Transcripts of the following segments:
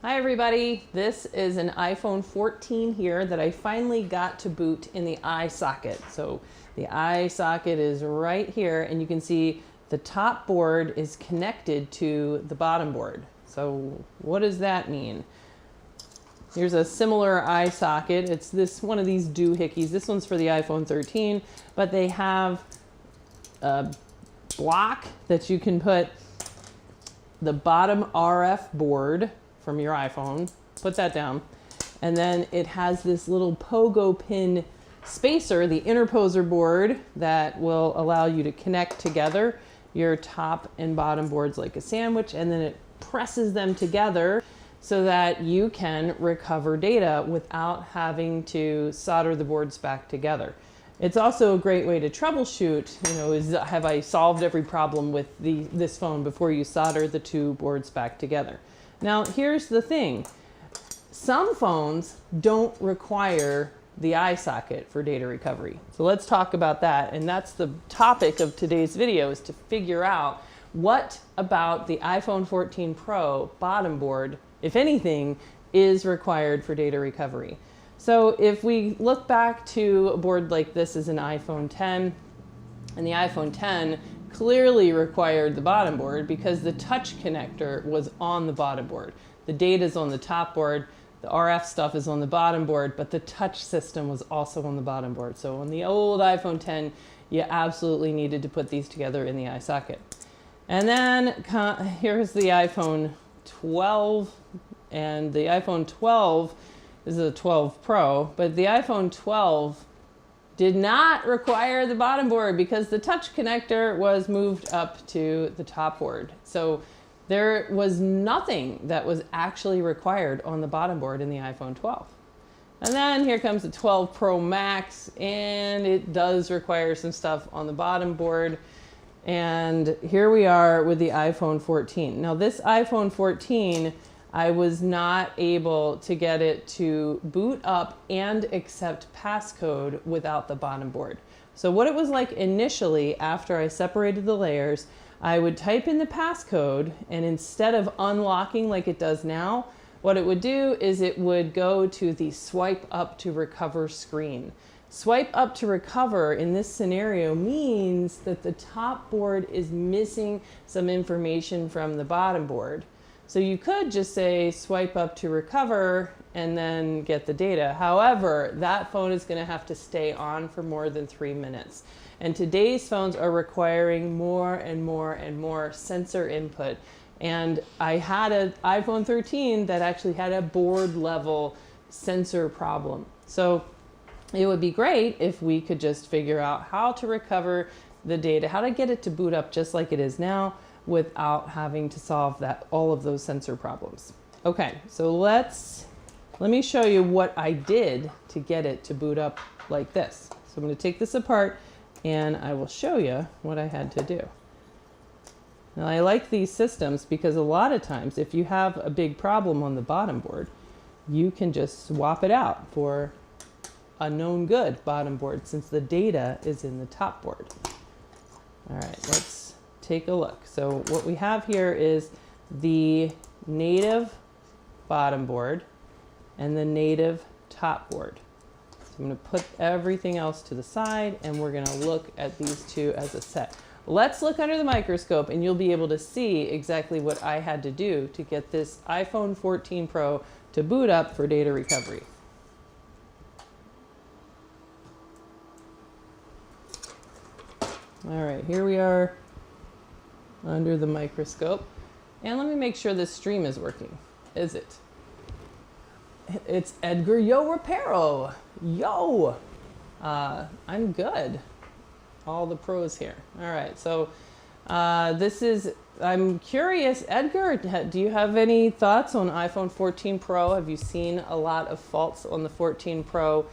Hi everybody, this is an iPhone 14 here that I finally got to boot in the eye socket. So the eye socket is right here and you can see the top board is connected to the bottom board. So what does that mean? Here's a similar eye socket. It's this one of these doohickeys. This one's for the iPhone 13, but they have a block that you can put the bottom RF board from your iPhone, put that down, and then it has this little pogo pin spacer, the interposer board, that will allow you to connect together your top and bottom boards like a sandwich, and then it presses them together so that you can recover data without having to solder the boards back together. It's also a great way to troubleshoot, have I solved every problem with this phone before you solder the two boards back together. Now, here's the thing. Some phones don't require the eye socket for data recovery. So let's talk about that. And that's the topic of today's video, is to figure out what about the iPhone 14 Pro bottom board, if anything, is required for data recovery. So if we look back to a board like this is an iPhone 10, and the iPhone 10 clearly required the bottom board because the touch connector was on the bottom board. The data's on the top board, the RF stuff is on the bottom board, but the touch system was also on the bottom board. So on the old iPhone 10, you absolutely needed to put these together in the eye socket. And then here's the iPhone 12, and the iPhone 12 is a 12 Pro, but the iPhone 12 did not require the bottom board because the touch connector was moved up to the top board. So there was nothing that was actually required on the bottom board in the iPhone 12. And then here comes the 12 Pro Max, and it does require some stuff on the bottom board. And here we are with the iPhone 14. Now this iPhone 14, I was not able to get it to boot up and accept passcode without the bottom board. So what it was like initially, after I separated the layers, I would type in the passcode, and instead of unlocking like it does now, what it would do is it would go to the swipe up to recover screen. Swipe up to recover in this scenario means that the top board is missing some information from the bottom board. So you could just say swipe up to recover and then get the data. However, that phone is going to have to stay on for more than 3 minutes. And today's phones are requiring more and more and more sensor input. And I had an iPhone 13 that actually had a board level sensor problem. So it would be great if we could just figure out how to recover the data, how to get it to boot up just like it is now, without having to solve all of those sensor problems. Okay, so let me show you what I did to get it to boot up like this. So I'm going to take this apart and I will show you what I had to do. Now I like these systems because a lot of times if you have a big problem on the bottom board, you can just swap it out for a known good bottom board since the data is in the top board. All right, let's take a look. So what we have here is the native bottom board and the native top board. So I'm going to put everything else to the side and we're going to look at these two as a set. Let's look under the microscope and you'll be able to see exactly what I had to do to get this iPhone 14 Pro to boot up for data recovery. All right, here we are under the microscope. And let me make sure this stream is working. Is it? It's Edgar Yo Reparo. Yo! I'm good. All the pros here. All right, so I'm curious, Edgar, do you have any thoughts on iPhone 14 Pro? Have you seen a lot of faults on the 14 Pro?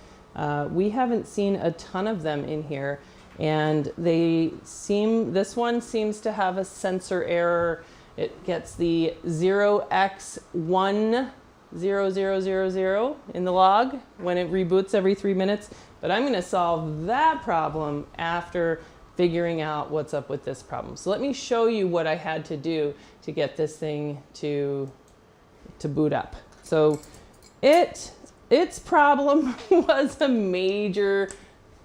We haven't seen a ton of them in here. And this one seems to have a sensor error. It gets the 0x10000 in the log when it reboots every 3 minutes. But I'm going to solve that problem after figuring out what's up with this problem. So let me show you what I had to do to get this thing to to boot up. So its problem was a major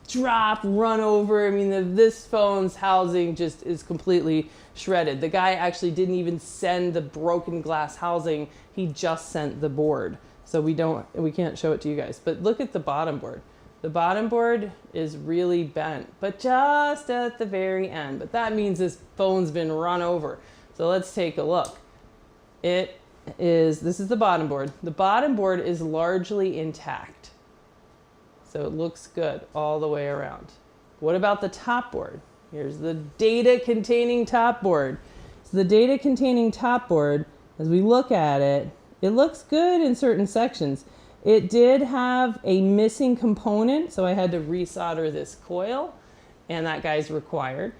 drop, run over. I mean, this phone's housing just is completely shredded. The guy actually didn't even send the broken glass housing. He just sent the board. So we can't show it to you guys. But look at the bottom board. The bottom board is really bent, but just at the very end. But that means this phone's been run over. So let's take a look. This is the bottom board. The bottom board is largely intact. So it looks good all the way around. What about the top board? Here's the data containing top board. So the data containing top board, as we look at it, it looks good in certain sections. It did have a missing component, so I had to resolder this coil, and that guy's required.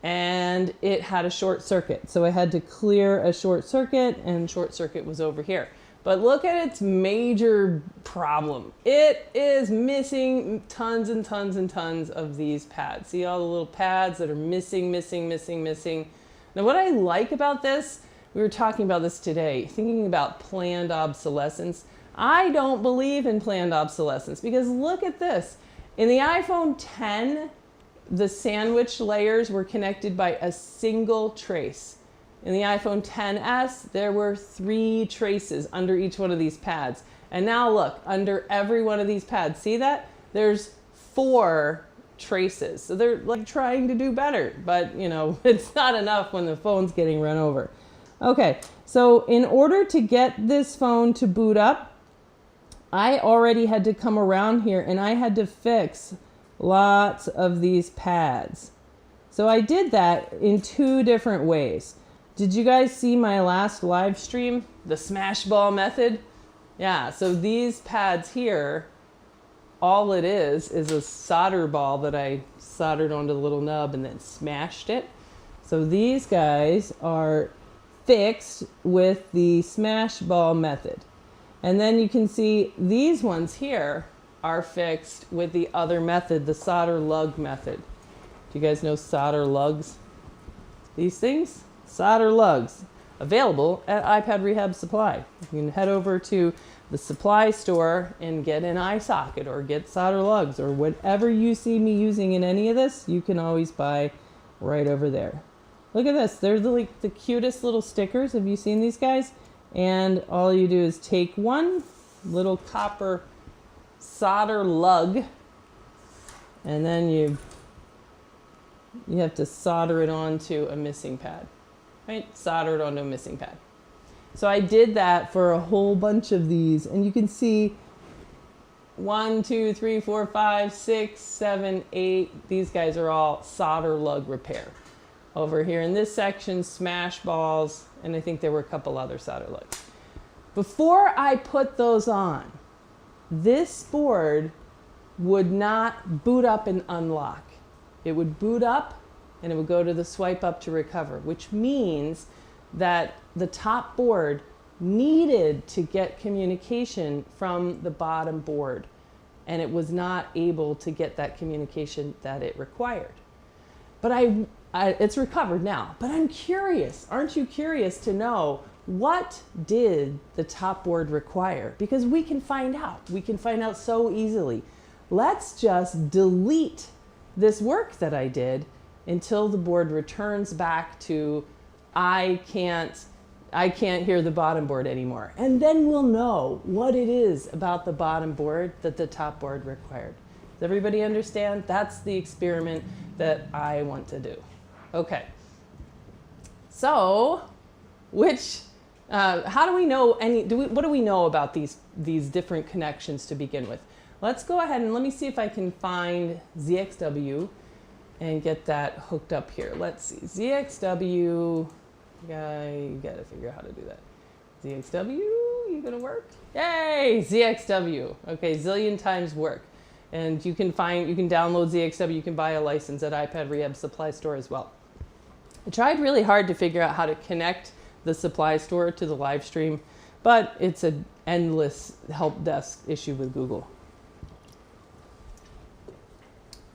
And it had a short circuit, so I had to clear a short circuit, and short circuit was over here. But look at its major problem. It is missing tons and tons and tons of these pads. See all the little pads that are missing. Now what I like about this, we were talking about this today, thinking about planned obsolescence. I don't believe in planned obsolescence because look at this. In the iPhone 10, the sandwich layers were connected by a single trace. In the iPhone XS, there were 3 traces under each one of these pads. And now look, under every one of these pads, see that? There's 4 traces. So they're like trying to do better, but you know, it's not enough when the phone's getting run over. Okay, so in order to get this phone to boot up, I already had to come around here and I had to fix lots of these pads. So I did that in 2 different ways. Did you guys see my last live stream, the smash ball method? Yeah, so these pads here, all it is a solder ball that I soldered onto the little nub and then smashed it. So these guys are fixed with the smash ball method. And then you can see these ones here are fixed with the other method, the solder lug method. Do you guys know solder lugs? These things? Solder lugs, available at iPad Rehab Supply. You can head over to the supply store and get an eye socket or get solder lugs or whatever you see me using in any of this, you can always buy right over there. Look at this. They're the cutest little stickers. Have you seen these guys? And all you do is take one little copper solder lug and then you have to solder it onto a missing pad. Right? Solder it onto a missing pad. So I did that for a whole bunch of these, and you can see 1, 2, 3, 4, 5, 6, 7, 8. These guys are all solder lug repair. Over here in this section, smash balls, and I think there were a couple other solder lugs. Before I put those on, this board would not boot up and unlock. It would boot up and it would go to the swipe up to recover, which means that the top board needed to get communication from the bottom board, and it was not able to get that communication that it required. But it's recovered now, but I'm curious. Aren't you curious to know what did the top board require? Because we can find out. We can find out so easily. Let's just delete this work that I did until the board returns back to I can't hear the bottom board anymore. And then we'll know what it is about the bottom board that the top board required. Does everybody understand? That's the experiment that I want to do. Okay. So, how do we know what do we know about these different connections to begin with? Let's go ahead and let me see if I can find ZXW and get that hooked up here. Let's see, ZXW, you gotta figure out how to do that. ZXW, you gonna work? Yay, ZXW. Okay, zillion times work. And you can download ZXW, you can buy a license at iPad Rehab Supply Store as well. I tried really hard to figure out how to connect the supply store to the live stream, but it's an endless help desk issue with Google.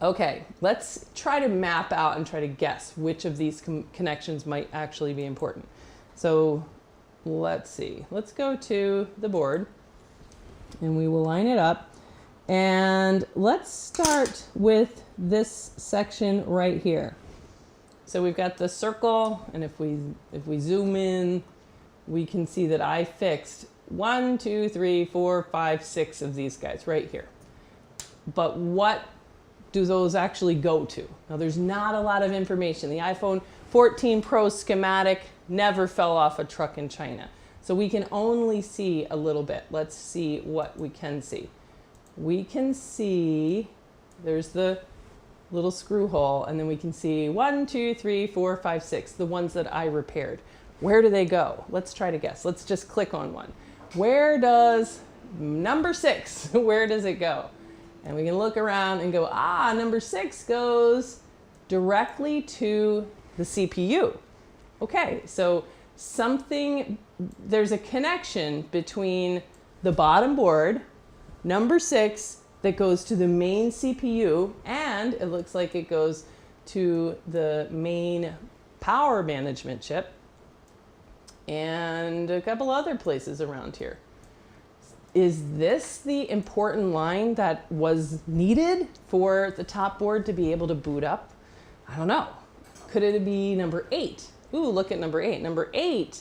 Okay, let's try to map out and try to guess which of these connections might actually be important. So let's see. Let's go to the board and we will line it up. And let's start with this section right here. So we've got the circle, and if we zoom in, we can see that I fixed 1, 2, 3, 4, 5, 6 of these guys right here. But what do those actually go to? Now there's not a lot of information. The iPhone 14 Pro schematic never fell off a truck in China. So we can only see a little bit. Let's see what we can see. We can see, there's the little screw hole, and then we can see 1, 2, 3, 4, 5, 6, the ones that I repaired. Where do they go? Let's try to guess. Let's just click on one. Where does number 6, where does it go? And we can look around and go, ah, number 6 goes directly to the CPU. Okay, so there's a connection between the bottom board, number 6, that goes to the main CPU, and it looks like it goes to the main power management chip and a couple other places around here. Is this the important line that was needed for the top board to be able to boot up? I don't know. Could it be number 8? Ooh, look at number 8. Number 8.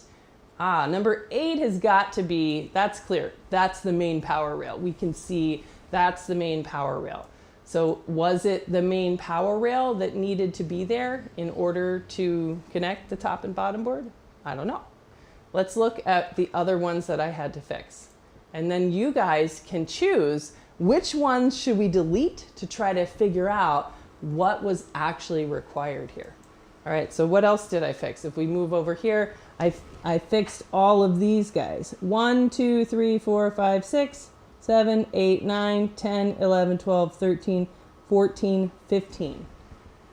Number 8 has got to be, that's clear. That's the main power rail. We can see that's the main power rail. So was it the main power rail that needed to be there in order to connect the top and bottom board? I don't know. Let's look at the other ones that I had to fix. And then you guys can choose which ones should we delete to try to figure out what was actually required here. All right, so what else did I fix? If we move over here, I fixed all of these guys. 1, 2, 3, 4, 5, 6, 7, 8, 9, 10, 11, 12, 13, 14, 15.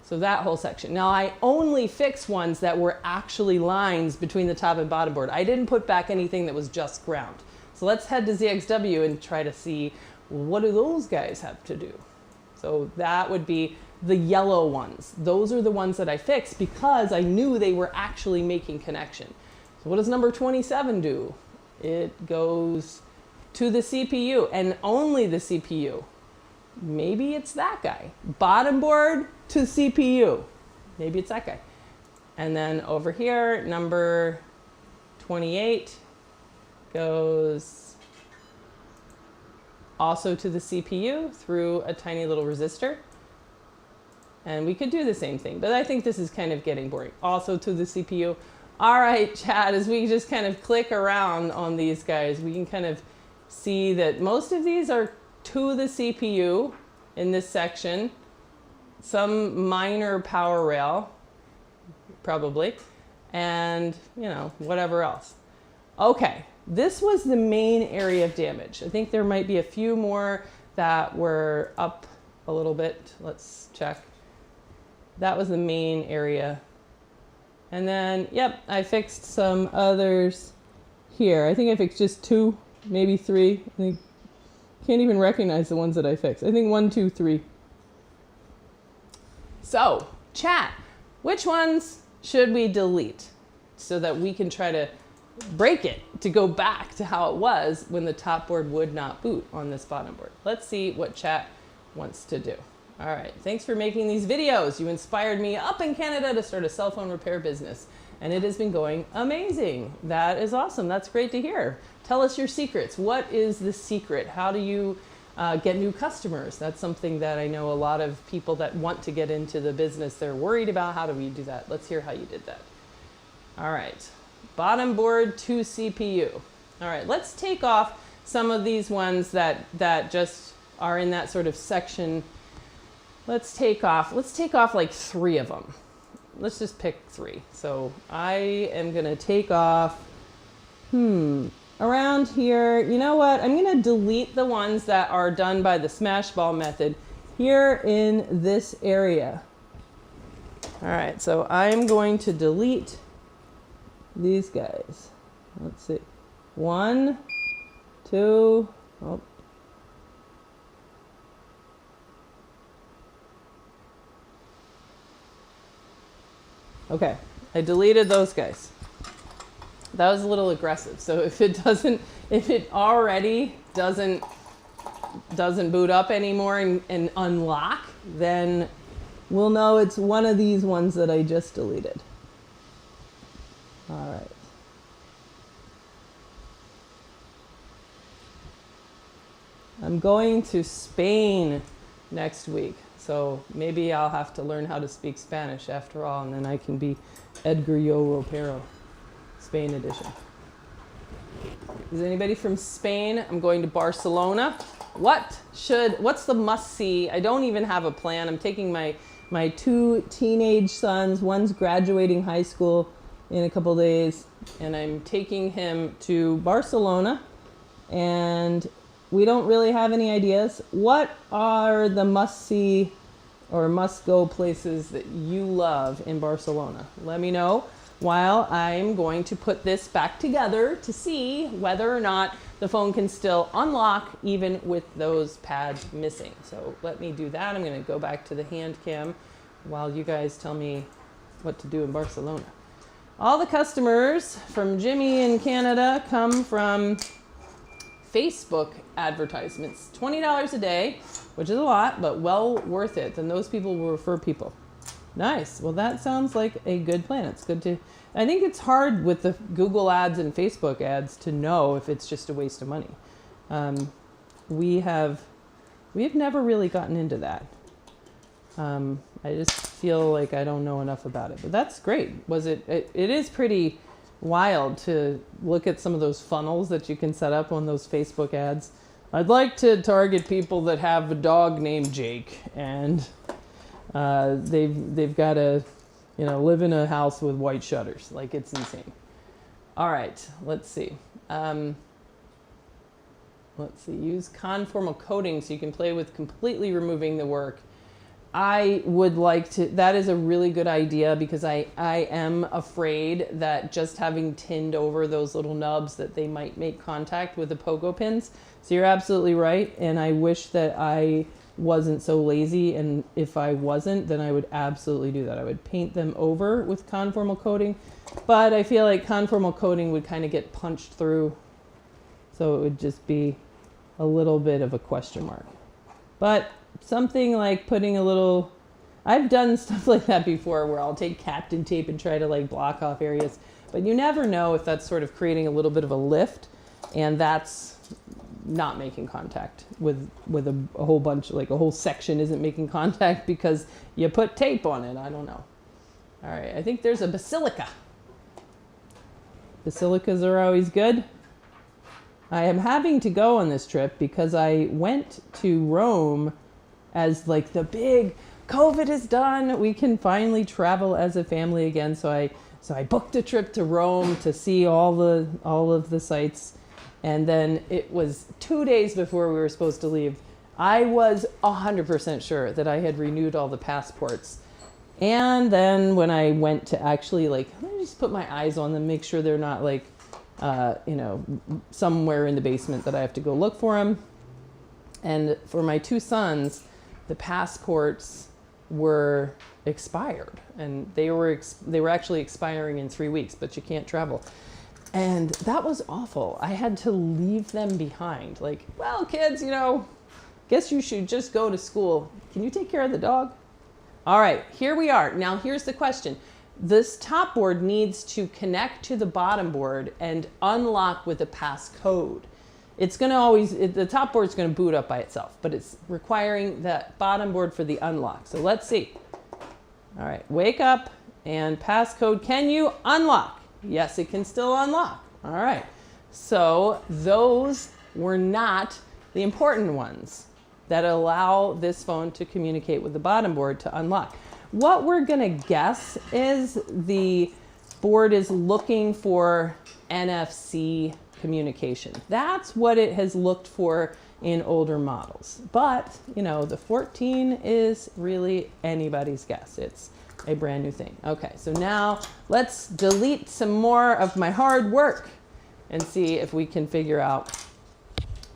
So that whole section. Now I only fixed ones that were actually lines between the top and bottom board. I didn't put back anything that was just ground. So let's head to ZXW and try to see, what do those guys have to do? So that would be the yellow ones. Those are the ones that I fixed because I knew they were actually making connection. So what does number 27 do? It goes to the CPU and only the CPU. Maybe it's that guy. Bottom board to CPU. Maybe it's that guy. And then over here, number 28 goes also to the CPU through a tiny little resistor. And we could do the same thing, but I think this is kind of getting boring. Also to the CPU. All right, Chad, as we just kind of click around on these guys, we can kind of see that most of these are to the CPU in this section. Some minor power rail, probably, and whatever else. Okay, this was the main area of damage. I think there might be a few more that were up a little bit. Let's check. That was the main area. And then, yep, I fixed some others here. I think I fixed just 2, maybe 3. I can't even recognize the ones that I fixed. I think 1, 2, 3. So, chat, which ones should we delete so that we can try to break it to go back to how it was when the top board would not boot on this bottom board? Let's see what chat wants to do. All right, thanks for making these videos. You inspired me up in Canada to start a cell phone repair business, and it has been going amazing. That is awesome. That's great to hear. Tell us your secrets. What is the secret? How do you get new customers? That's something that I know a lot of people that want to get into the business, they're worried about. How do we do that? Let's hear how you did that. All right, bottom board to CPU. All right, let's take off some of these ones that just are in that sort of section. Let's take off like 3 of them. Let's just pick 3. So I am gonna take off, around here. You know what? I'm gonna delete the ones that are done by the smash ball method here in this area. All right, so I'm going to delete these guys. Let's see. 1, 2, oh. Okay, I deleted those guys. that was a little aggressive. So if it already doesn't boot up anymore and unlock, then we'll know it's one of these ones that I just deleted. All right. I'm going to Spain next week, so maybe I'll have to learn how to speak Spanish after all, and then I can be Edgar Yo Ropero, Spain edition. Is anybody from Spain? I'm going to Barcelona. What's the must-see? I don't even have a plan. I'm taking my 2 teenage sons. One's graduating high school in a couple days, and I'm taking him to Barcelona, and we don't really have any ideas. What are the must-see or must-go places that you love in Barcelona? Let me know while I'm going to put this back together to see whether or not the phone can still unlock even with those pads missing. So let me do that. I'm going to go back to the hand cam while you guys tell me what to do in Barcelona. All the customers from Jimmy in Canada come from Facebook advertisements. $20 a day, which is a lot, but well worth it. Then those people will refer people. Nice. Well, that sounds like a good plan. It's good to, I think it's hard with the Google ads and Facebook ads to know if it's just a waste of money. We have never really gotten into that. I just feel like I don't know enough about it, but that's great. It is pretty wild to look at some of those funnels that you can set up on those Facebook ads. I'd like to target people that have a dog named Jake, and they've got to, live in a house with white shutters. Like, it's insane. All right, let's see. Use conformal coating so you can play with completely removing the work. I would like to, that is a really good idea, because I am afraid that just having tinned over those little nubs that they might make contact with the pogo pins. So you're absolutely right. And I wish that I wasn't so lazy. And if I wasn't, then I would absolutely do that. I would paint them over with conformal coating, but I feel like conformal coating would kind of get punched through. So it would just be a little bit of a question mark. But something like putting a little, I've done stuff like that before where I'll take Captain Tape and try to like block off areas, but you never know if that's sort of creating a little bit of a lift, and that's not making contact with a whole bunch, like a whole section isn't making contact because you put tape on it. I don't know. All right, I think there's a basilica. Basilicas are always good. I am having to go on this trip because I went to Rome as like the big COVID is done. We can finally travel as a family again. So I booked a trip to Rome to see all of the sites. And then it was 2 days before we were supposed to leave. I was 100% sure that I had renewed all the passports. And then when I went to actually let me just put my eyes on them, make sure they're not somewhere in the basement that I have to go look for them. And for my 2 sons, the passports were expired, and they were actually expiring in 3 weeks, but you can't travel. And that was awful. I had to leave them behind. Like, well, kids, guess you should just go to school. Can you take care of the dog? All right, here we are. Now, here's the question. This top board needs to connect to the bottom board and unlock with a passcode. It's going to the top board's going to boot up by itself, but it's requiring that bottom board for the unlock. So let's see. All right, wake up and passcode. Can you unlock? Yes, it can still unlock. All right. So those were not the important ones that allow this phone to communicate with the bottom board to unlock. What we're going to guess is the board is looking for NFC communication. That's what it has looked for in older models. But, the 14 is really anybody's guess. It's a brand new thing. Okay, so now let's delete some more of my hard work and see if we can figure out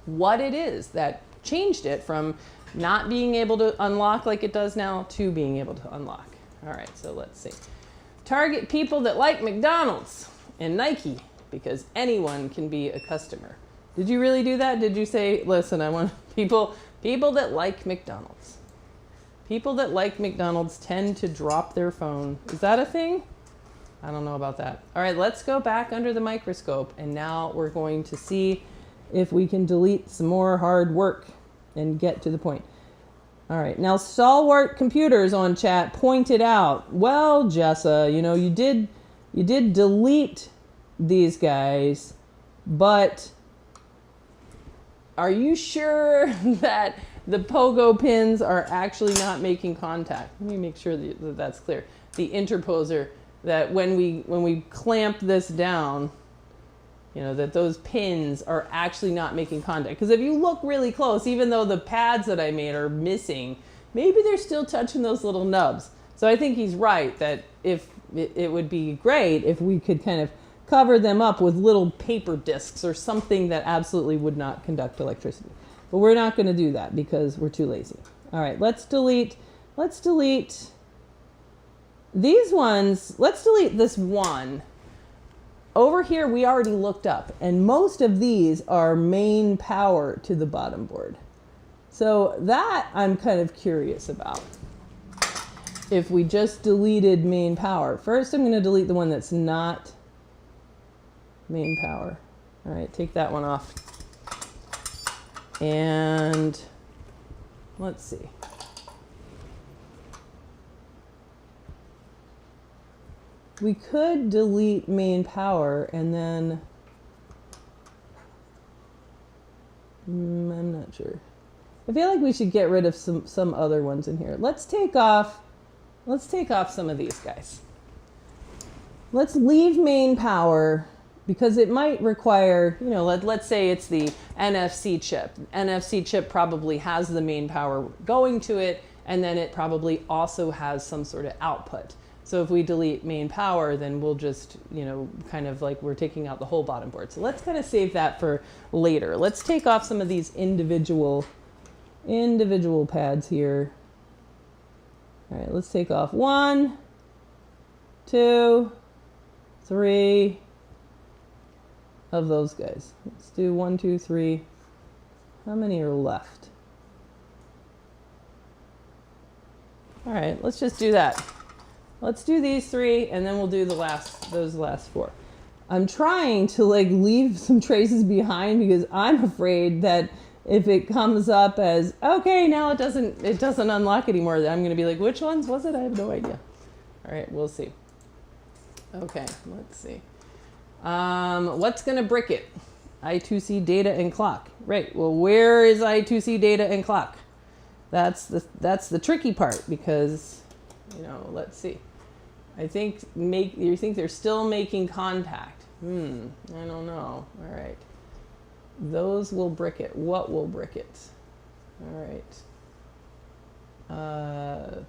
what it is that changed it from not being able to unlock like it does now to being able to unlock. All right, so let's see. Target people that like McDonald's and Nike. because anyone can be a customer. Did you really do that? Did you say, listen, I want people that like McDonald's. People that like McDonald's tend to drop their phone. Is that a thing? I don't know about that. All right, let's go back under the microscope, and now we're going to see if we can delete some more hard work and get to the point. All right, now Stalwart Computers on chat pointed out, well, Jessa, you know, you did delete these guys, but are you sure that the pogo pins are actually not making contact? Let me make sure that that's clear. The interposer, that when we clamp this down, you know, that those pins are actually not making contact. Because if you look really close, even though the pads that I made are missing, maybe they're still touching those little nubs. So I think he's right that if it would be great if we could kind of cover them up with little paper discs or something that absolutely would not conduct electricity. But we're not going to do that because we're too lazy. All right, let's delete these ones. Let's delete this one. Over here, we already looked up, and most of these are main power to the bottom board. So that I'm kind of curious about. If we just deleted main power. First, I'm going to delete the one that's not main power. All right, take that one off. And let's see. We could delete main power and then, I'm not sure. I feel like we should get rid of some other ones in here. Let's take off some of these guys. Let's leave main power because it might require, you know, let's say it's the NFC chip. NFC chip probably has the main power going to it, and then it probably also has some sort of output. So if we delete main power, then we'll just, you know, kind of like we're taking out the whole bottom board. So let's kind of save that for later. Let's take off some of these individual pads here. All right, let's take off 1, 2, 3 of those guys. Let's do 1, 2, 3. How many are left? All right, let's just do that. Let's do these 3, and then we'll do those last 4. I'm trying to like leave some traces behind because I'm afraid that if it comes up as, okay, now it doesn't unlock anymore, then I'm going to be like, which ones was it? I have no idea. All right, we'll see. Okay, let's see. What's going to brick it? I2C data and clock. Right, well, where is I2C data and clock? That's the tricky part because, you know, let's see. You think they're still making contact. I don't know. All right. Those will brick it. What will brick it? All right.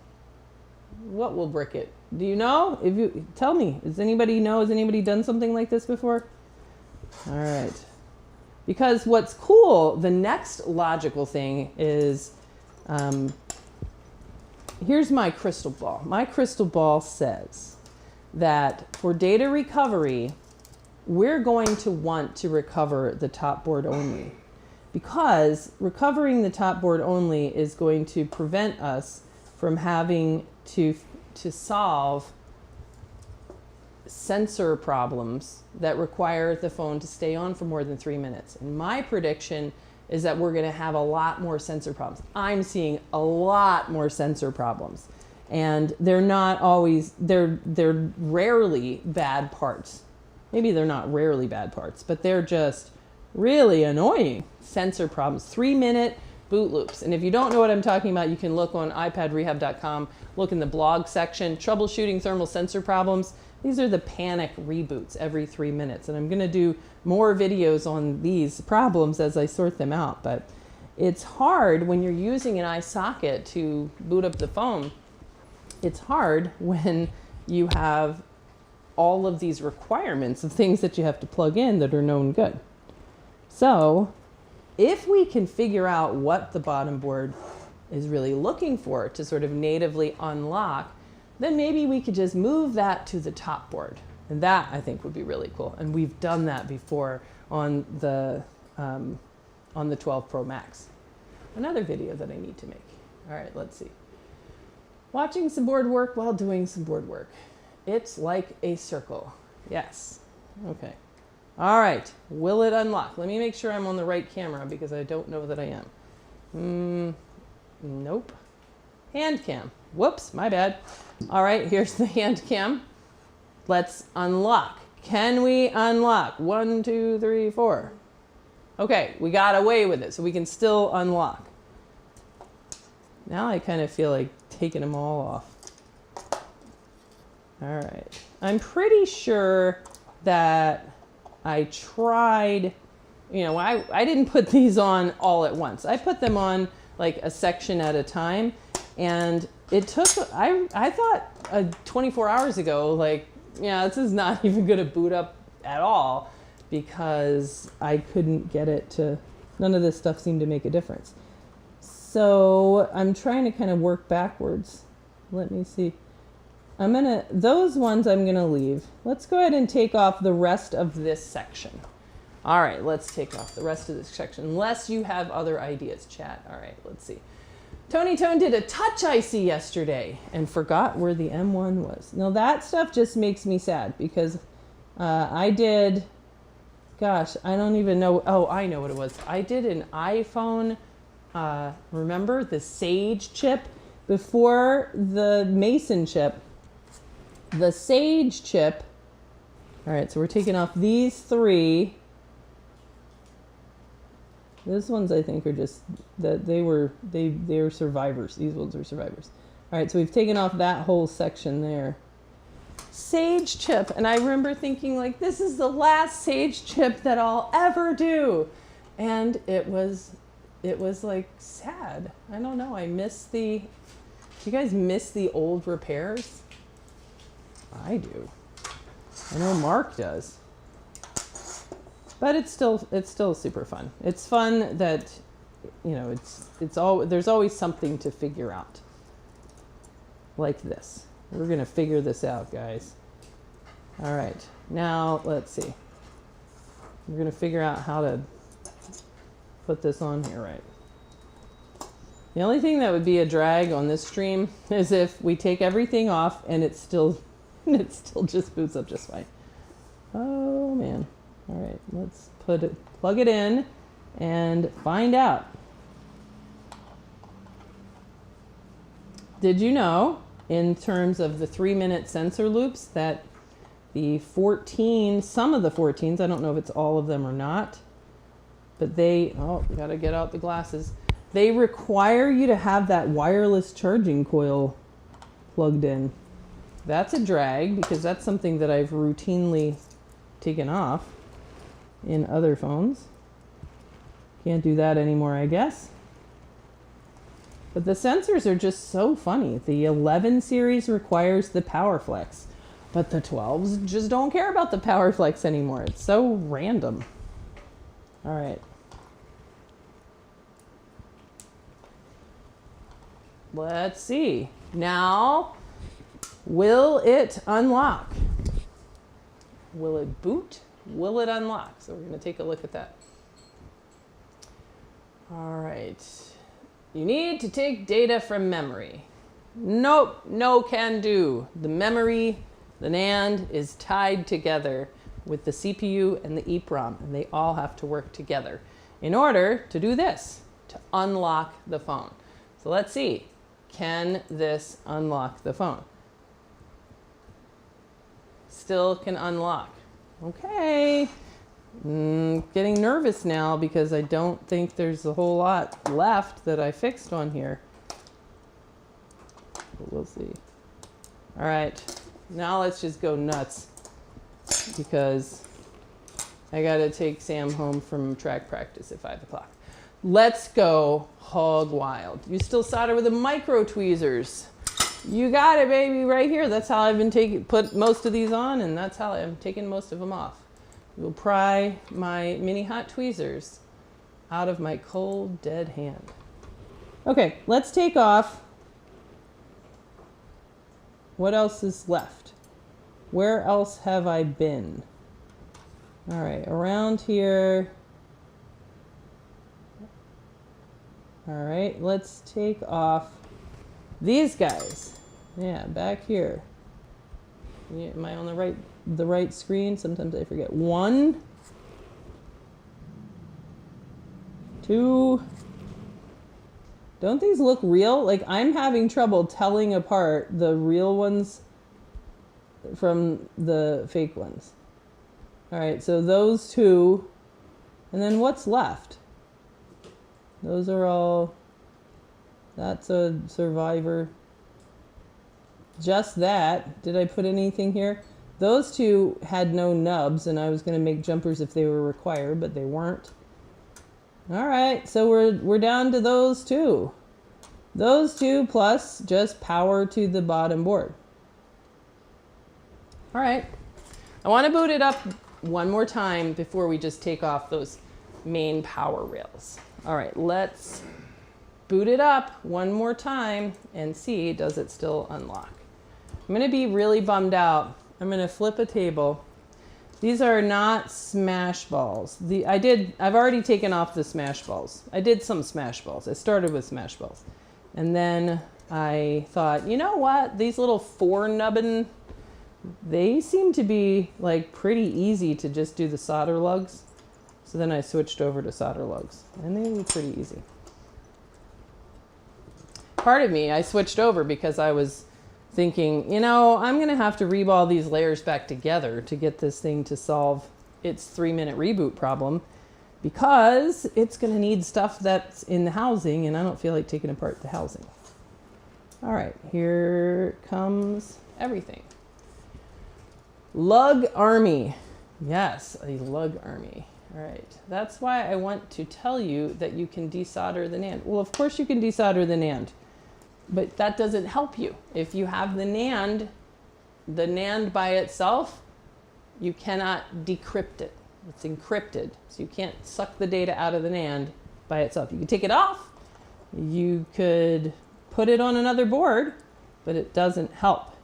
What will brick it? Do you know? If you tell me. Does anybody know? Has anybody done something like this before? All right. Because what's cool, the next logical thing is, here's my crystal ball. My crystal ball says that for data recovery, we're going to want to recover the top board only, because recovering the top board only is going to prevent us from having to solve sensor problems that require the phone to stay on for more than 3 minutes. And my prediction is that we're going to have a lot more sensor problems. I'm seeing a lot more sensor problems, and they're not always, they're rarely bad parts. Maybe they're not rarely bad parts, but they're just really annoying sensor problems. 3-minute boot loops. And if you don't know what I'm talking about, you can look on iPadRehab.com, look in the blog section, troubleshooting thermal sensor problems. These are the panic reboots every 3 minutes. And I'm going to do more videos on these problems as I sort them out. But it's hard when you're using an eye socket to boot up the phone. It's hard when you have all of these requirements of things that you have to plug in that are known good. So if we can figure out what the bottom board is really looking for to sort of natively unlock, then maybe we could just move that to the top board. And that, I think, would be really cool. And we've done that before on the 12 Pro Max. Another video that I need to make. All right, let's see. Watching some board work while doing some board work. It's like a circle. Yes. Okay. All right. Will it unlock? Let me make sure I'm on the right camera because I don't know that I am. Nope. Hand cam. Whoops, my bad. All right, here's the hand cam. Let's unlock. Can we unlock? 1, 2, 3, 4. Okay, we got away with it, so we can still unlock. Now I kind of feel like taking them all off. All right. I'm pretty sure that I tried, you know, I didn't put these on all at once. I put them on like a section at a time, and it took, I thought 24 hours ago, like, yeah, this is not even going to boot up at all because I couldn't get it to, none of this stuff seemed to make a difference. So I'm trying to kind of work backwards. Let me see. Those ones I'm gonna leave. Let's go ahead and take off the rest of this section. All right, let's take off the rest of this section, unless you have other ideas, chat. All right, let's see. Tony Tone did a touch IC yesterday and forgot where the M1 was. Now that stuff just makes me sad because I did, gosh, I don't even know. Oh, I know what it was. I did an iPhone, remember the Sage chip before the Mason chip. The Sage chip. All right, so we're taking off these 3. These ones I think are just that they were survivors. These ones are survivors. All right, so we've taken off that whole section there. Sage chip, and I remember thinking like, this is the last Sage chip that I'll ever do, and it was like sad. I don't know. I miss the. Do you guys miss the old repairs? I do. I know Mark does. But it's still super fun. It's fun that, you know, there's always something to figure out. Like this. We're gonna figure this out, guys. All right, now let's see. We're gonna figure out how to put this on here right. The only thing that would be a drag on this stream is if we take everything off and it still just boots up just fine. Oh man. All right, let's plug it in and find out. Did you know, in terms of the 3-minute sensor loops, that the 14, some of the 14s, I don't know if it's all of them or not, but we gotta get out the glasses. They require you to have that wireless charging coil plugged in. That's a drag because that's something that I've routinely taken off in other phones. Can't do that anymore, I guess. But the sensors are just so funny. The 11 series requires the power flex, but the 12s just don't care about the power flex anymore. It's so random. All right. Let's see. Now, will it unlock? Will it boot? Will it unlock? So we're going to take a look at that. All right. You need to take data from memory. Nope, no can do. The memory, the NAND, is tied together with the CPU and the EEPROM, and they all have to work together in order to do this, to unlock the phone. So let's see. Can this unlock the phone? Still can unlock. Okay. Getting nervous now because I don't think there's a whole lot left that I fixed on here. But we'll see. All right. Now let's just go nuts because I got to take Sam home from track practice at 5 o'clock. Let's go hog wild. You still solder with the micro tweezers. You got it, baby, right here. That's how I've been put most of these on, and that's how I'm taking most of them off. We'll pry my mini hot tweezers out of my cold, dead hand. Okay, let's take off. What else is left? Where else have I been? All right, around here. All right, let's take off these guys. Yeah, back here. Yeah, am I on the right screen? Sometimes I forget. 1, 2. Don't these look real? Like, I'm having trouble telling apart the real ones from the fake ones. All right, so those 2. And then what's left? Those are all, that's a survivor. Just that. Did I put anything here? Those 2 had no nubs, and I was going to make jumpers if they were required, but they weren't. All right, so we're down to those 2. Those 2 plus just power to the bottom board. All right. I want to boot it up one more time before we just take off those main power rails. All right, let's boot it up one more time and see, does it still unlock? I'm going to be really bummed out. I'm going to flip a table. These are not smash balls. I've already taken off the smash balls. I did some smash balls. I started with smash balls. And then I thought, you know what? These little 4 nubbin, they seem to be like pretty easy to just do the solder lugs. So then I switched over to solder lugs, and they were pretty easy. Part of me, I switched over because I was thinking, you know, I'm going to have to reball these layers back together to get this thing to solve its 3-minute reboot problem, because it's going to need stuff that's in the housing, and I don't feel like taking apart the housing. All right, here comes everything. Lug army. Yes, a lug army. All right, that's why I want to tell you that you can desolder the NAND. Well, of course you can desolder the NAND, but that doesn't help you. If you have the NAND by itself, you cannot decrypt it. It's encrypted, so you can't suck the data out of the NAND by itself. You can take it off, you could put it on another board, but it doesn't help.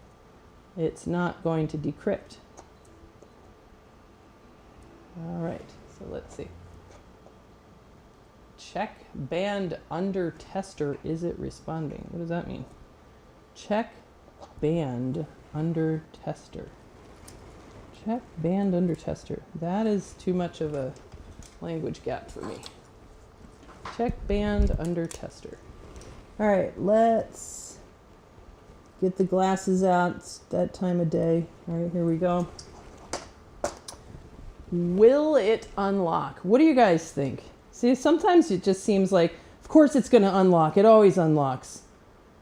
It's not going to decrypt. All right. So let's see. Check band under tester. Is it responding? What does that mean? Check band under tester. Check band under tester. That is too much of a language gap for me. Check band under tester. All right, let's get the glasses out. It's that time of day. All right, here we go. Will it unlock? What do you guys think? See, sometimes it just seems like, of course it's going to unlock. It always unlocks.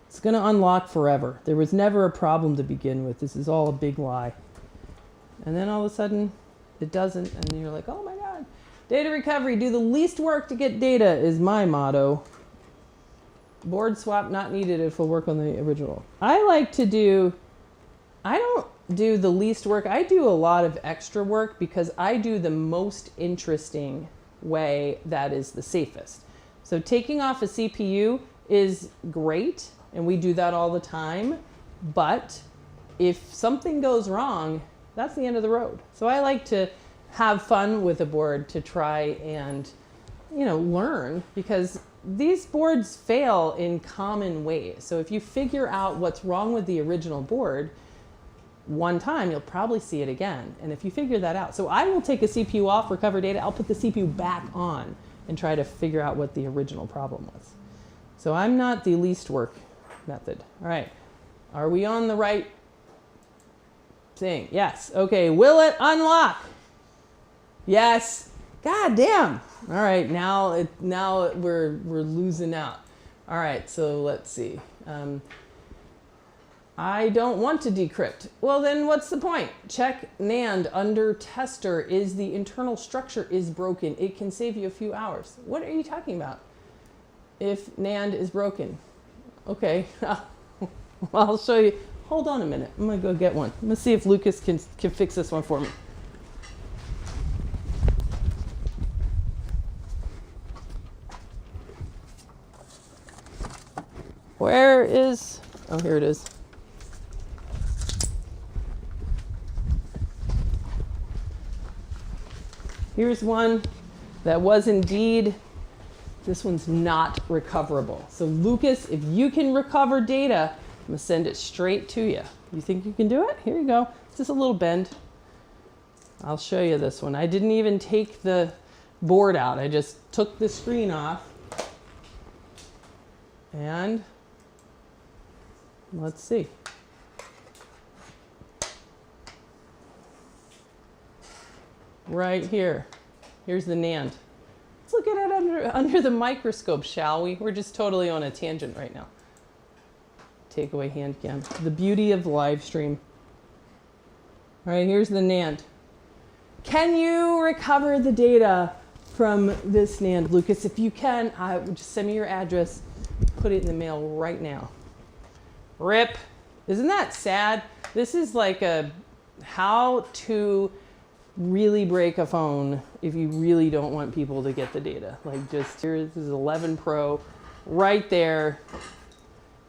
It's going to unlock forever. There was never a problem to begin with. This is all a big lie. And then all of a sudden, it doesn't. And you're like, oh my God. Data recovery, do the least work to get data is my motto. Board swap not needed if we'll work on the original. I don't do the least work. I do a lot of extra work because I do the most interesting way that is the safest. So taking off a CPU is great, and we do that all the time. But if something goes wrong, that's the end of the road. So I like to have fun with a board to try and, learn, because these boards fail in common ways. So if you figure out what's wrong with the original board one time, you'll probably see it again. And if you figure that out, so I will take a CPU off, recover data, I'll put the CPU back on and try to figure out what the original problem was. So I'm not the least work method. All right, are we on the right thing? Yes. Okay, will it unlock? Yes. God damn. All right, now we're losing out. All right, so let's see. I don't want to decrypt. Well, then what's the point? Check NAND under tester. Is the internal structure is broken? It can save you a few hours. What are you talking about? If NAND is broken. Okay, well, I'll show you. Hold on a minute. I'm gonna go get one. Let's see if Lucas can fix this one for me. Where is, oh, here it is. Here's one that was indeed, this one's not recoverable. So Lucas, if you can recover data, I'm gonna send it straight to you. You think you can do it? Here you go. It's just a little bend. I'll show you this one. I didn't even take the board out. I just took the screen off. And let's see. Right here. Here's the NAND. Let's look at it under the microscope, shall we? We're just totally on a tangent right now. Take away hand cam. The beauty of live stream. All right, here's the NAND. Can you recover the data from this NAND, Lucas? If you can, just send me your address. Put it in the mail right now. RIP. Isn't that sad? This is like a how to really break a phone if you really don't want people to get the data. Like just here, this is 11 Pro right there.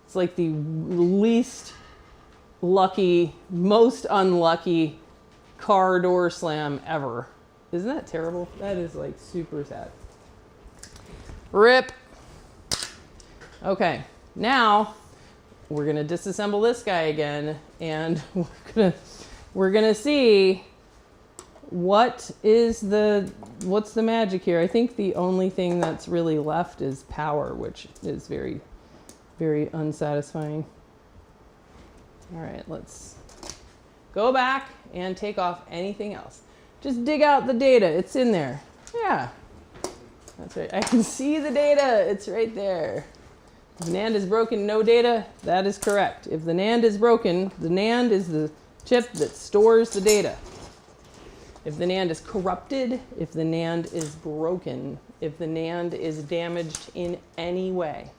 It's like the least lucky, most unlucky car door slam ever. Isn't that terrible? That is like super sad. RIP. Okay, now we're gonna disassemble this guy again, and we're gonna see what's the magic here. I think the only thing that's really left is power, which is very, very unsatisfying. All right, let's go back and take off anything else. Just dig out the data. It's in there. Yeah, that's right. I can see the data. It's right there. If the NAND is broken, no data. That is correct. If the NAND is broken, the NAND is the chip that stores the data. If the NAND is corrupted, if the NAND is broken, if the NAND is damaged in any way,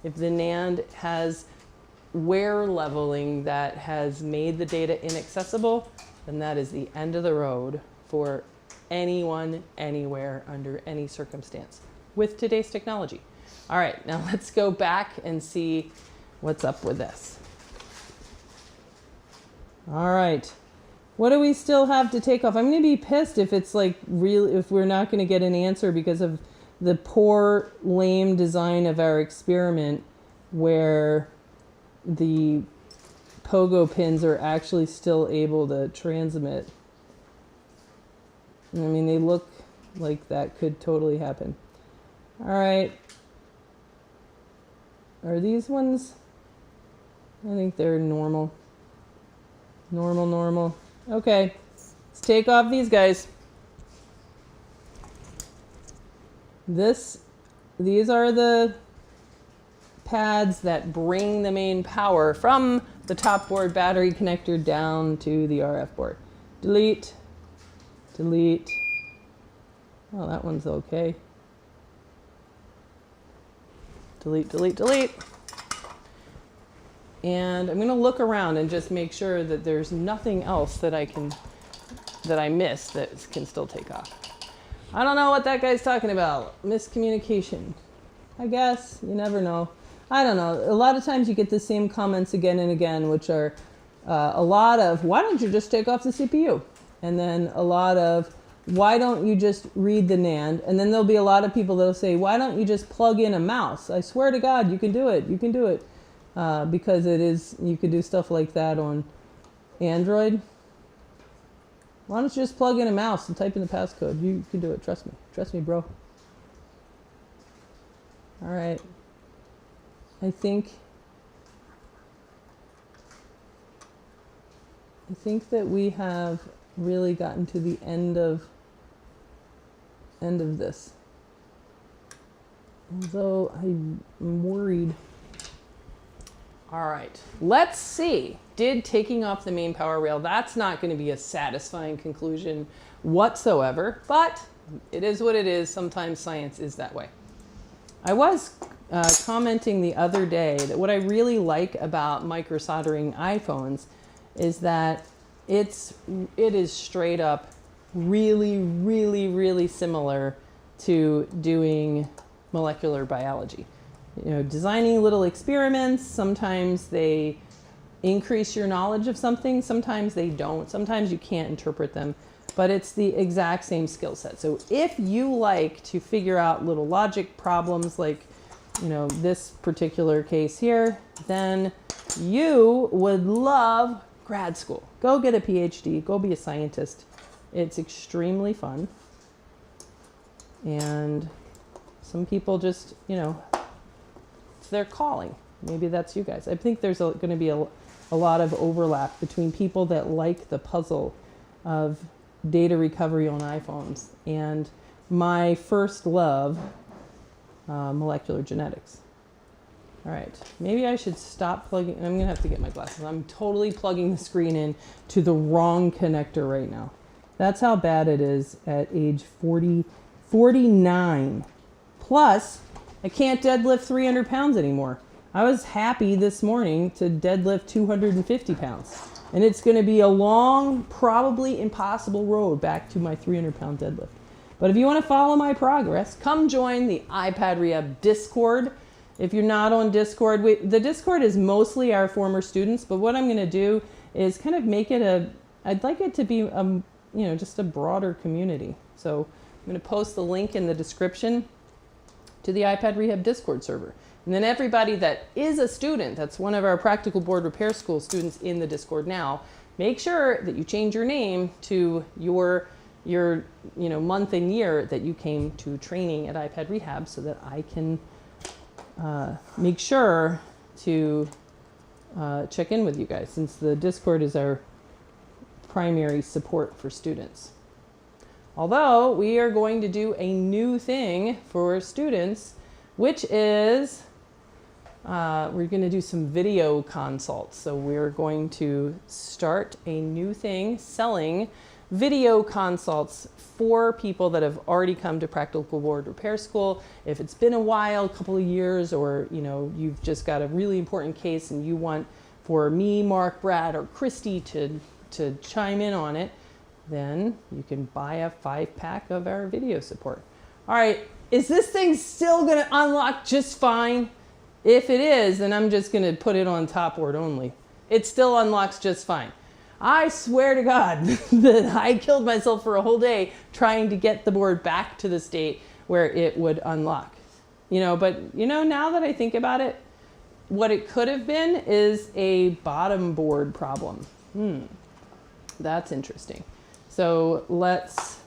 if the NAND has wear leveling that has made the data inaccessible, then that is the end of the road for anyone, anywhere, under any circumstance with today's technology. All right, now let's go back and see what's up with this. All right. What do we still have to take off? I'm going to be pissed if it's like if we're not going to get an answer because of the poor, lame design of our experiment where the pogo pins are actually still able to transmit. I mean, they look like that could totally happen. All right. Are these ones? I think they're normal. Normal. Okay, let's take off these guys. These are the pads that bring the main power from the top board battery connector down to the RF board. Delete. Oh, that one's okay. Delete. And I'm going to look around and just make sure that there's nothing else that I missed that can still take off. I don't know what that guy's talking about. Miscommunication. I guess. You never know. I don't know. A lot of times you get the same comments again and again, which are a lot of, why don't you just take off the CPU? And then a lot of, why don't you just read the NAND? And then there'll be a lot of people that'll say, why don't you just plug in a mouse? I swear to God, you can do it. Because you could do stuff like that on Android. Why don't you just plug in a mouse and type in the passcode? You can do it. Trust me, bro. All right. I think that we have really gotten to the end of this. Although I'm worried. All right, let's see. Did taking off the main power rail, that's not going to be a satisfying conclusion whatsoever, but it is what it is. Sometimes science is that way. I was commenting the other day that what I really like about microsoldering iPhones is that it is straight up really similar to doing molecular biology. You know, designing little experiments, sometimes they increase your knowledge of something, sometimes they don't, sometimes you can't interpret them. but it's the exact same skill set. So if you like to figure out little logic problems like, you know, this particular case here, then you would love grad school. Go get a PhD, go be a scientist. It's extremely fun. And some people just, you know, it's their calling. Maybe that's you guys. I think there's going to be a lot of overlap between people that like the puzzle of data recovery on iPhones and my first love, molecular genetics. All right, maybe I should stop plugging. I'm going to have to get my glasses. I'm totally plugging the screen in to the wrong connector right now. That's how bad it is at age 49. Plus, I can't deadlift 300 pounds anymore. I was happy this morning to deadlift 250 pounds. And it's going to be a long, probably impossible road back to my 300-pound deadlift. But if you want to follow my progress, come join the iPad Rehab Discord. If you're not on Discord, the Discord is mostly our former students, but what I'm going to do is kind of make it I'd like it to be, you know, just a broader community. So I'm going to post the link in the description to the iPad Rehab Discord server. And then everybody that is a student, that's one of our Practical Board Repair School students in the Discord now, make sure that you change your name to your you know, month and year that you came to training at iPad Rehab so that I can make sure to check in with you guys, since the Discord is our primary support for students. Although we are going to do a new thing for students, which is we're going to do some video consults. So we're going to start a new thing selling video consults for people that have already come to Practical Board Repair School. If it's been a while, a couple of years, or you know, you've just got a really important case and you want for me, Mark, Brad, or Christy to chime in on it, then you can buy a 5-pack of our video support. All right, is this thing still going to unlock just fine? If it is, then I'm just going to put it on top board only. It still unlocks just fine. I swear to God that I killed myself for a whole day trying to get the board back to the state where it would unlock. You know, but you know, now that I think about it, what it could have been is a bottom board problem. That's interesting. So let's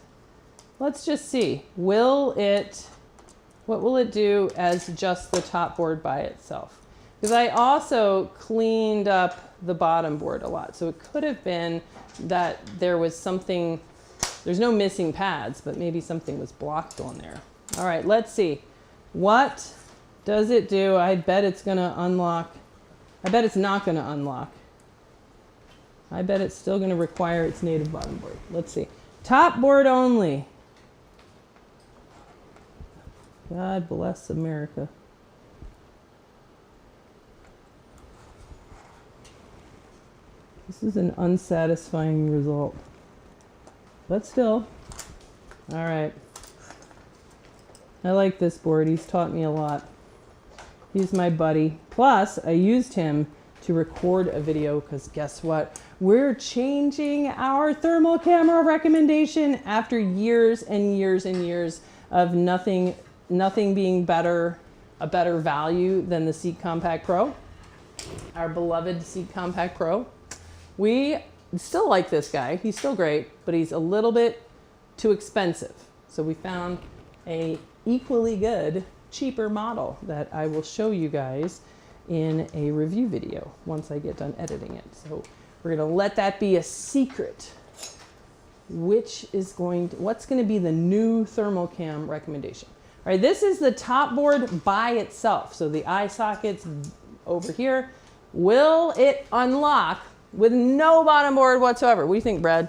just see. What will it do as just the top board by itself? Because I also cleaned up the bottom board a lot. So it could have been that there was something, there's no missing pads, but maybe something was blocked on there. All right, let's see. What does it do? I bet it's gonna unlock. I bet it's not gonna unlock. I bet it's still gonna require its native bottom board. Let's see. Top board only. God bless America. This is an unsatisfying result. But still. All right. I like this board. He's taught me a lot. He's my buddy. Plus, I used him to record a video because guess what? We're changing our thermal camera recommendation after years and years and years of nothing being better, a better value than the Seat Compact Pro, our beloved Seat Compact Pro. We still like this guy. He's still great, but he's a little bit too expensive. So we found a equally good, cheaper model that I will show you guys in a review video once I get done editing it. So we're gonna let that be a secret. What's gonna be the new thermal cam recommendation? All right, this is the top board by itself. So the eye socket's over here. Will it unlock with no bottom board whatsoever? What do you think, Brad?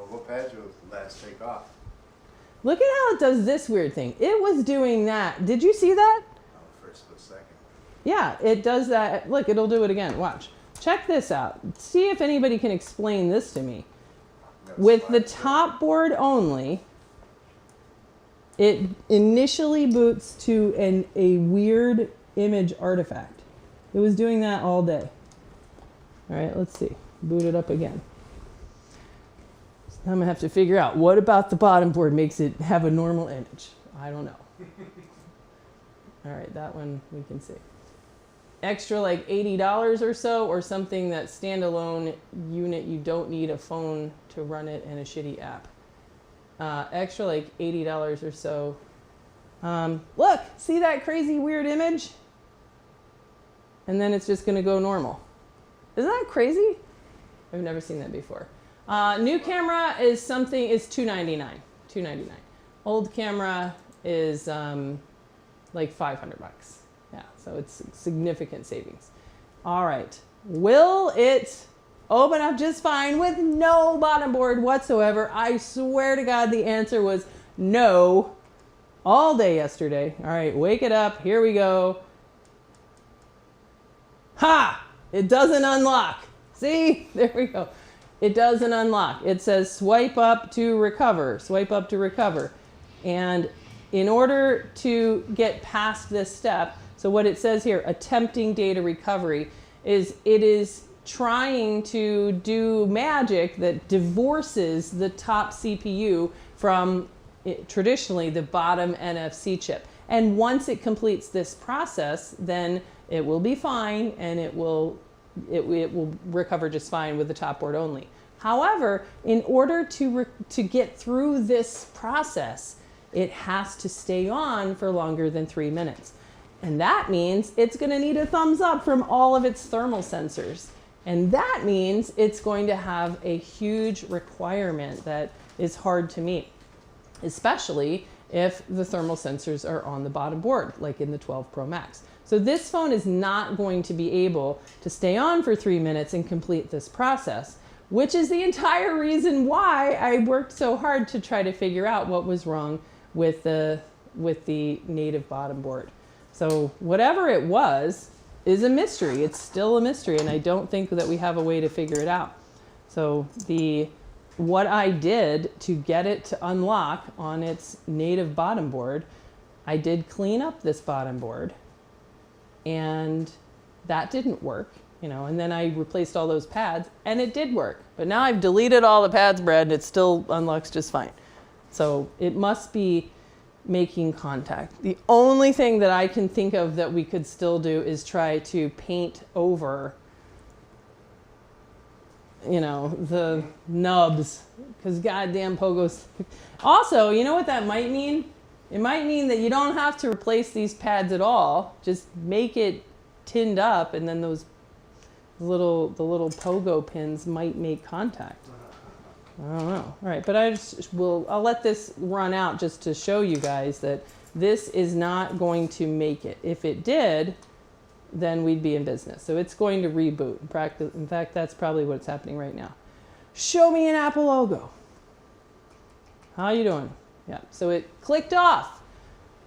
What pads will last take off? Look at how it does this weird thing. It was doing that. Did you see that? For a split second. Yeah, it does that. Look, it'll do it again. Watch. Check this out. See if anybody can explain this to me. With the top board only, it initially boots to a weird image artifact. It was doing that all day. All right, let's see. Boot it up again. I'm gonna have to figure out what about the bottom board makes it have a normal image. I don't know. All right, that one we can see. Extra like $80 or so, or something that standalone unit, you don't need a phone to run it and a shitty app. Extra like $80 or so. Look, see that crazy weird image? And then it's just gonna go normal. Isn't that crazy? I've never seen that before. New camera is something, is $299. $299. Old camera is like $500. Yeah, so it's significant savings. All right, will it open up just fine with no bottom board whatsoever? I swear to God the answer was no all day yesterday. All right, wake it up, here we go. Ha! It doesn't unlock. See, there we go. It doesn't unlock. It says swipe up to recover, swipe up to recover. And in order to get past this step, so what it says here, attempting data recovery, is it is trying to do magic that divorces the top CPU from traditionally the bottom NFC chip. And once it completes this process, then it will be fine and it will recover just fine with the top board only. However, in order to get through this process, it has to stay on for longer than 3 minutes. And that means it's going to need a thumbs up from all of its thermal sensors. And that means it's going to have a huge requirement that is hard to meet, especially if the thermal sensors are on the bottom board, like in the 12 Pro Max. So this phone is not going to be able to stay on for 3 minutes and complete this process, which is the entire reason why I worked so hard to try to figure out what was wrong with the native bottom board. So whatever it was is a mystery. It's still a mystery, and I don't think that we have a way to figure it out. So what I did to get it to unlock on its native bottom board, I did clean up this bottom board, and that didn't work, you know, and then I replaced all those pads and it did work. But now I've deleted all the pads, Brad, and it still unlocks just fine. So it must be making contact. The only thing that I can think of that we could still do is try to paint over, you know, the nubs, because goddamn Pogos. Also, you know what that might mean? It might mean that you don't have to replace these pads at all. Just make it tinned up, and then the little pogo pins might make contact. I don't know. All right, but I'll let this run out just to show you guys that this is not going to make it. If it did, then we'd be in business. So it's going to reboot. In fact, that's probably what's happening right now. Show me an Apple logo. How you doing? Yeah, so it clicked off.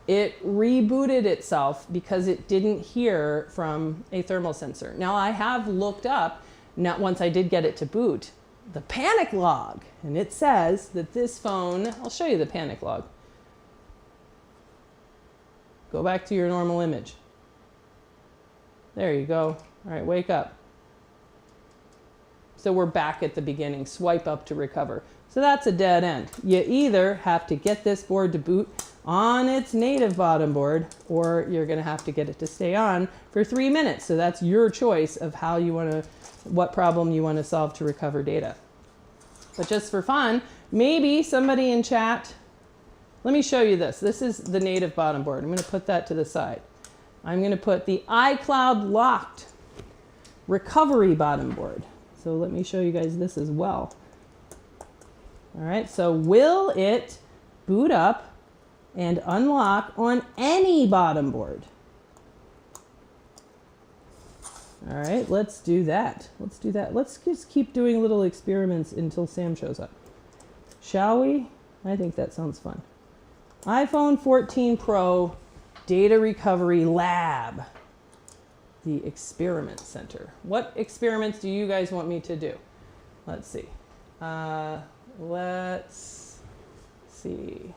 It rebooted itself because it didn't hear from a thermal sensor. Now I have looked up, once I did get it to boot, the panic log. And it says that this phone, I'll show you the panic log. Go back to your normal image. There you go. All right, wake up. So we're back at the beginning. Swipe up to recover. So that's a dead end. You either have to get this board to boot on its native bottom board, or you're going to have to get it to stay on for 3 minutes. So that's your choice of how you want to, what problem you want to solve to recover data. But just for fun, maybe somebody in chat, let me show you this. This is the native bottom board. I'm going to put that to the side. I'm going to put the iCloud locked recovery bottom board. So let me show you guys this as well. All right, so will it boot up and unlock on any bottom board? All right, let's do that. Let's do that. Let's just keep doing little experiments until Sam shows up. Shall we? I think that sounds fun. iPhone 14 Pro Data Recovery Lab. The Experiment Center. What experiments do you guys want me to do? Let's see. Let's see.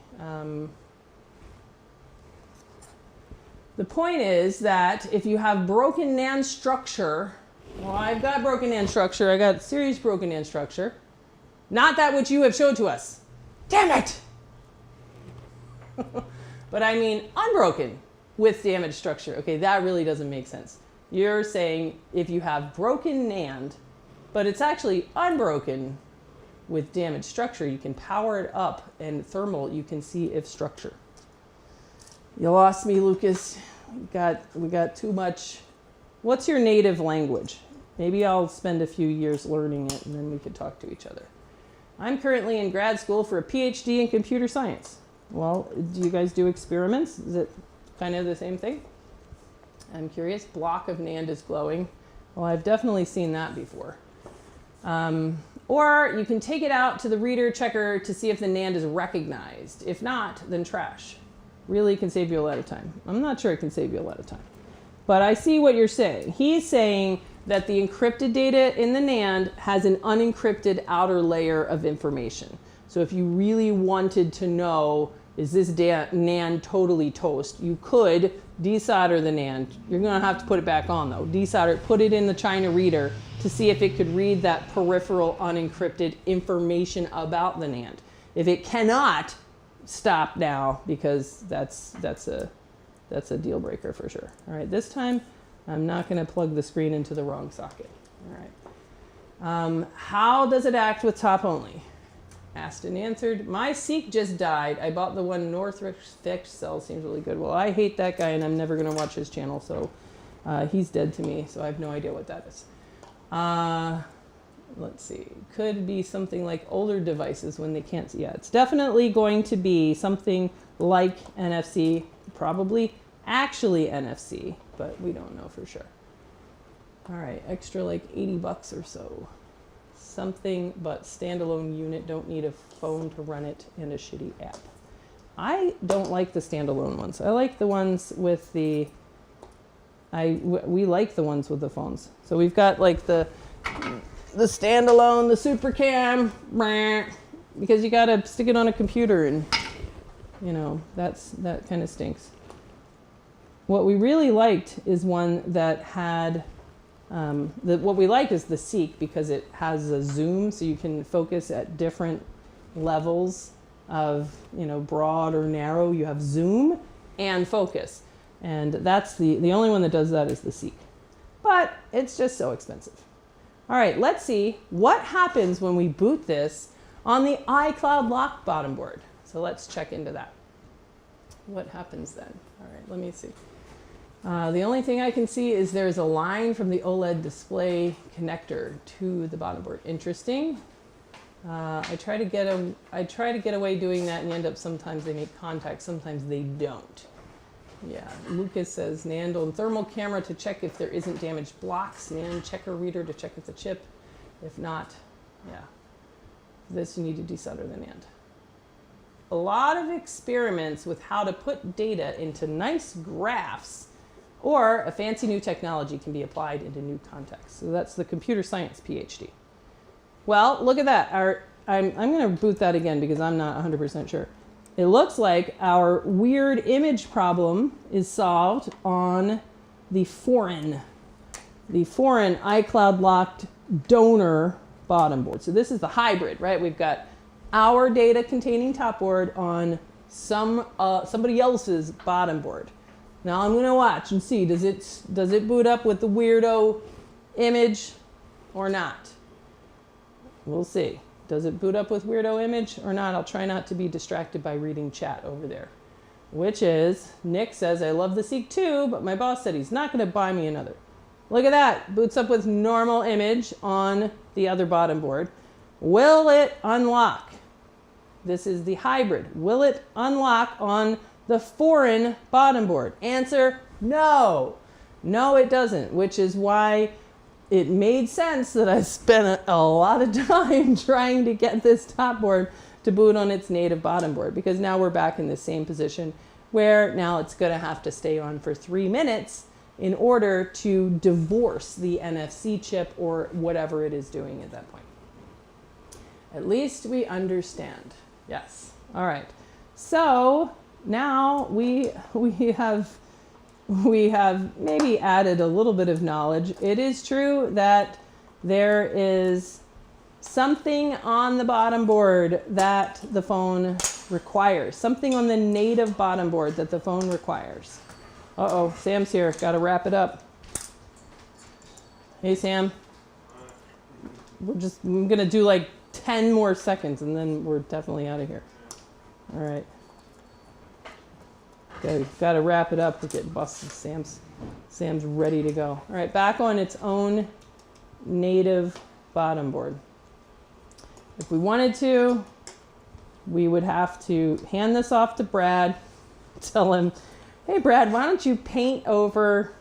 The point is that if you have broken NAND structure, well, I've got broken NAND structure. I got serious broken NAND structure. not that which you have showed to us. Damn it! But I mean unbroken with damaged structure. Okay, that really doesn't make sense. You're saying if you have broken NAND, but it's actually unbroken with damaged structure, you can power it up and thermal, you can see if structure. You lost me, Lucas. We got too much. What's your native language? Maybe I'll spend a few years learning it and then we could talk to each other. I'm currently in grad school for a PhD in computer science. Well, do you guys do experiments? Is it kind of the same thing? I'm curious. Block of NAND is glowing. Well, I've definitely seen that before. Or you can take it out to the reader checker to see if the NAND is recognized. If not, then trash. Really can save you a lot of time. I'm not sure it can save you a lot of time. But I see what you're saying. He's saying that the encrypted data in the NAND has an unencrypted outer layer of information. So if you really wanted to know, is this NAND totally toast, you could desolder the NAND. You're going to have to put it back on, though. Desolder it, put it in the China reader to see if it could read that peripheral unencrypted information about the NAND. If it cannot, stop now, because that's a deal breaker for sure. All right, this time I'm not going to plug the screen into the wrong socket. All right. How does it act with top only? Asked and answered. My Seek just died. I bought the one Northridge fixed cell. Seems really good. Well, I hate that guy and I'm never going to watch his channel, so he's dead to me, so I have no idea what that is. Let's see. Could be something like older devices when they can't see. Yeah, it's definitely going to be something like NFC, probably actually NFC, but we don't know for sure. All right, extra like 80 bucks or so. Something but standalone unit, don't need a phone to run it, and a shitty app. I don't like the standalone ones. I like the ones with the, we like the ones with the phones. So we've got like the standalone, the super cam, because you gotta stick it on a computer and you know, that kind of stinks. What we really liked is one that had, what we like is the Seek because it has a zoom, so you can focus at different levels of, you know, broad or narrow. You have zoom and focus. And that's the only one that does that is the Seek. But it's just so expensive. All right, let's see what happens when we boot this on the iCloud lock bottom board. So let's check into that. What happens then? All right, let me see. The only thing I can see is there's a line from the OLED display connector to the bottom board. Interesting. I try to get away doing that and end up sometimes they make contact, sometimes they don't. Yeah, Lucas says NAND on thermal camera to check if there isn't damaged blocks, NAND checker reader to check if the chip. If not, yeah. This you need to desolder the NAND. A lot of experiments with how to put data into nice graphs or a fancy new technology can be applied into new contexts. So that's the computer science PhD. Well, look at that. I'm going to boot that again because I'm not 100% sure. It looks like our weird image problem is solved on the foreign iCloud locked donor bottom board. So this is the hybrid, right? We've got our data containing top board on somebody else's bottom board. Now I'm going to watch and see, does it boot up with the weirdo image or not? We'll see. Does it boot up with weirdo image or not? I'll try not to be distracted by reading chat over there. Which is, Nick says, I love the Seek too, but my boss said he's not going to buy me another. Look at that. Boots up with normal image on the other bottom board. Will it unlock? This is the hybrid. Will it unlock on the foreign bottom board? Answer, no. No, it doesn't, which is why it made sense that I spent a lot of time trying to get this top board to boot on its native bottom board, because now we're back in the same position where now it's going to have to stay on for 3 minutes in order to divorce the NFC chip or whatever it is doing at that point. At least we understand. Yes. All right. So now we have maybe added a little bit of knowledge. It is true that there is something on the bottom board that the phone requires. Something on the native bottom board that the phone requires. Uh-oh, Sam's here. Got to wrap it up. Hey, Sam. I'm going to do like 10 more seconds, and then we're definitely out of here. All right. Got to wrap it up. We're getting busted. Sam's ready to go. All right, back on its own native bottom board. If we wanted to, we would have to hand this off to Brad, tell him, hey, Brad, why don't you paint over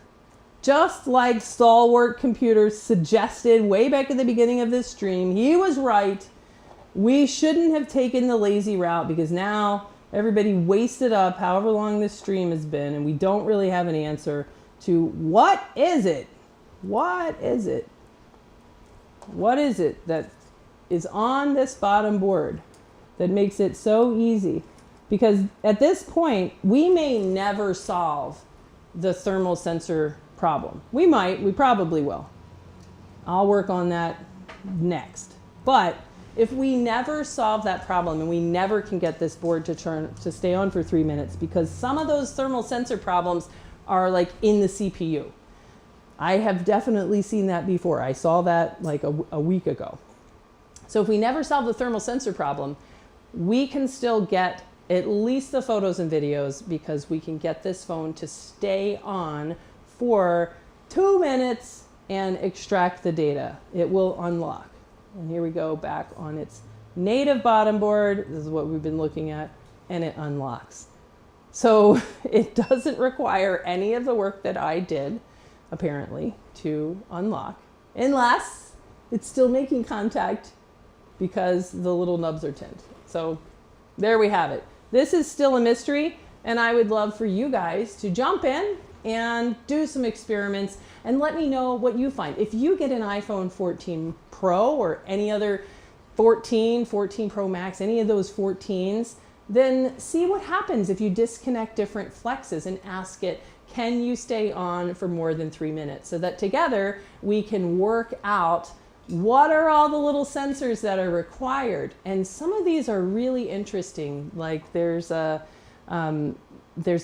just like Stalwart Computers suggested way back at the beginning of this stream. He was right. We shouldn't have taken the lazy route because now everybody wasted up however long this stream has been, and we don't really have an answer to what is it? What is it? What is it that is on this bottom board that makes it so easy? Because at this point, we may never solve the thermal sensor problem. We might, we probably will. I'll work on that next. But if we never solve that problem and we never can get this board to stay on for 3 minutes, because some of those thermal sensor problems are like in the CPU. I have definitely seen that before. I saw that like a week ago. So if we never solve the thermal sensor problem, we can still get at least the photos and videos because we can get this phone to stay on for 2 minutes and extract the data. It will unlock. And here we go back on its native bottom board. This is what we've been looking at, and it unlocks. So it doesn't require any of the work that I did, apparently, to unlock, unless it's still making contact because the little nubs are tinned. So there we have it. This is still a mystery, and I would love for you guys to jump in and do some experiments and let me know what you find. If you get an iPhone 14 Pro or any other 14 Pro Max, any of those 14s, then see what happens if you disconnect different flexes and ask it, can you stay on for more than 3 minutes? So that together we can work out what are all the little sensors that are required. And some of these are really interesting. Like there's a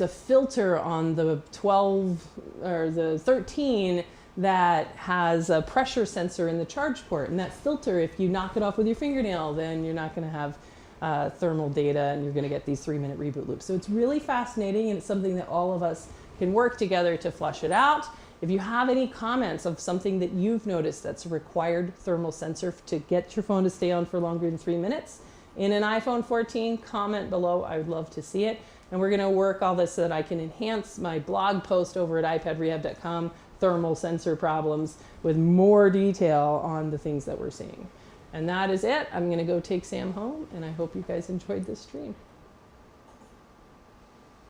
filter on the 12 or the 13 that has a pressure sensor in the charge port. And that filter, if you knock it off with your fingernail, then you're not going to have thermal data and you're going to get these 3-minute reboot loops. So it's really fascinating, and it's something that all of us can work together to flush it out. If you have any comments of something that you've noticed that's a required thermal sensor to get your phone to stay on for longer than 3 minutes in an iPhone 14, comment below. I would love to see it. And we're going to work all this so that I can enhance my blog post over at iPadRehab.com, thermal sensor problems, with more detail on the things that we're seeing. And that is it. I'm going to go take Sam home, and I hope you guys enjoyed this stream.